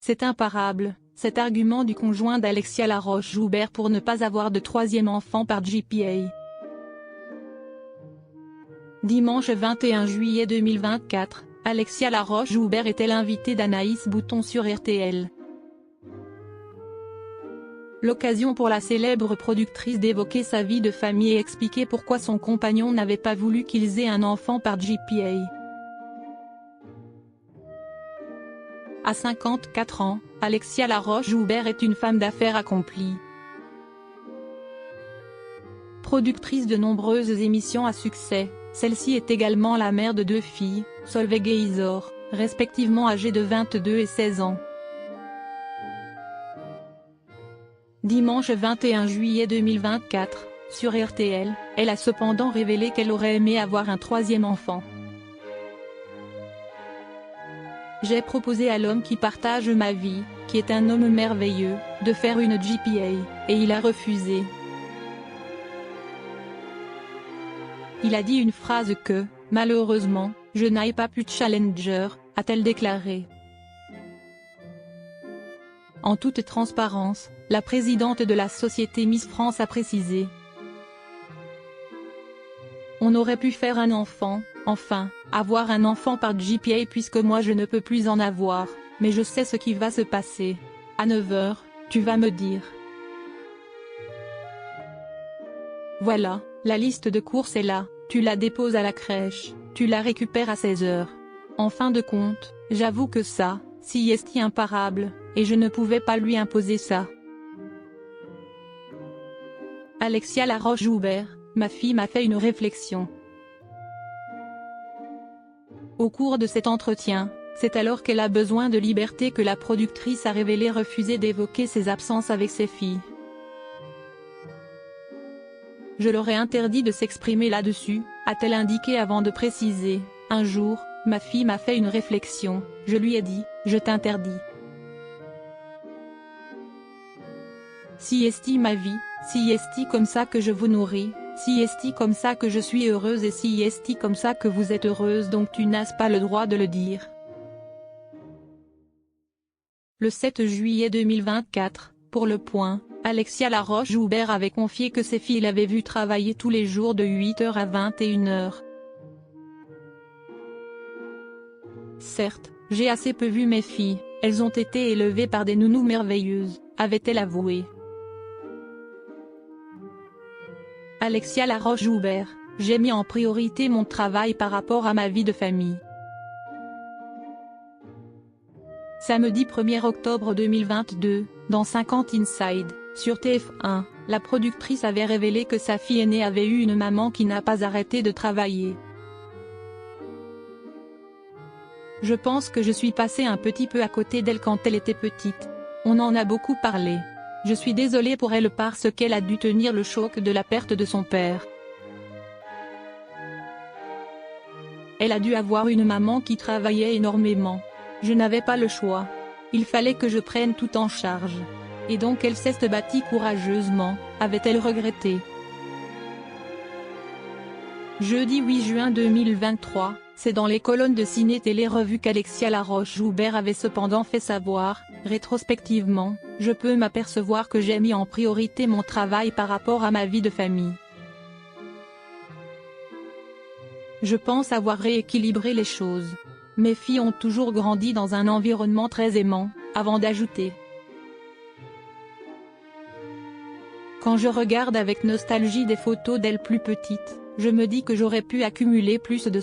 C'est imparable, cet argument du conjoint d'Alexia Laroche-Joubert pour ne pas avoir de troisième enfant par GPA. Dimanche 21 juillet 2024, Alexia Laroche-Joubert était l'invitée d'Anaïs Bouton sur RTL. L'occasion pour la célèbre productrice d'évoquer sa vie de famille et expliquer pourquoi son compagnon n'avait pas voulu qu'ils aient un enfant par GPA. À 54 ans, Alexia Laroche-Joubert est une femme d'affaires accomplie. Productrice de nombreuses émissions à succès, celle-ci est également la mère de 2 filles, Solveig et Isor, respectivement âgées de 22 et 16 ans. Dimanche 21 juillet 2024, sur RTL, elle a cependant révélé qu'elle aurait aimé avoir un troisième enfant. J'ai proposé à l'homme qui partage ma vie, qui est un homme merveilleux, de faire une GPA, et il a refusé. Il a dit une phrase que, malheureusement, je n'ai pas pu challenger, a-t-elle déclaré. En toute transparence, la présidente de la société Miss France a précisé. On aurait pu faire un enfant, enfin, avoir un enfant par GPA puisque moi je ne peux plus en avoir, mais je sais ce qui va se passer. À 9 h, tu vas me dire. Voilà, la liste de courses est là, tu la déposes à la crèche, tu la récupères à 16 h. En fin de compte, j'avoue que ça, si est imparable, et je ne pouvais pas lui imposer ça. Alexia Laroche-Joubert, ma fille m'a fait une réflexion. Au cours de cet entretien, c'est alors qu'elle a besoin de liberté que la productrice a révélé refuser d'évoquer ses absences avec ses filles. Je leur ai interdit de s'exprimer là-dessus, a-t-elle indiqué avant de préciser, un jour, ma fille m'a fait une réflexion, je lui ai dit, je t'interdis. Si est ma vie, si est comme ça que je vous nourris, si est comme ça que je suis heureuse et si est comme ça que vous êtes heureuse donc tu n'as pas le droit de le dire. Le 7 juillet 2024, pour Le Point, Alexia Laroche-Joubert avait confié que ses filles l'avaient vue travailler tous les jours de 8 h à 21 h. Certes, j'ai assez peu vu mes filles, elles ont été élevées par des nounous merveilleuses, avait-elle avoué. Alexia Laroche-Joubert, j'ai mis en priorité mon travail par rapport à ma vie de famille. Samedi 1er octobre 2022, dans 50 Inside, sur TF1, la productrice avait révélé que sa fille aînée avait eu une maman qui n'a pas arrêté de travailler. Je pense que je suis passée un petit peu à côté d'elle quand elle était petite. On en a beaucoup parlé. Je suis désolée pour elle parce qu'elle a dû tenir le choc de la perte de son père. Elle a dû avoir une maman qui travaillait énormément. Je n'avais pas le choix. Il fallait que je prenne tout en charge. Et donc elle s'est bâtie courageusement, avait-elle regretté. Jeudi 8 juin 2023, c'est dans les colonnes de Ciné Télé Revue qu'Alexia Laroche-Joubert avait cependant fait savoir, rétrospectivement, je peux m'apercevoir que j'ai mis en priorité mon travail par rapport à ma vie de famille. Je pense avoir rééquilibré les choses. Mes filles ont toujours grandi dans un environnement très aimant, avant d'ajouter. Quand je regarde avec nostalgie des photos d'elles plus petites, je me dis que j'aurais pu accumuler plus de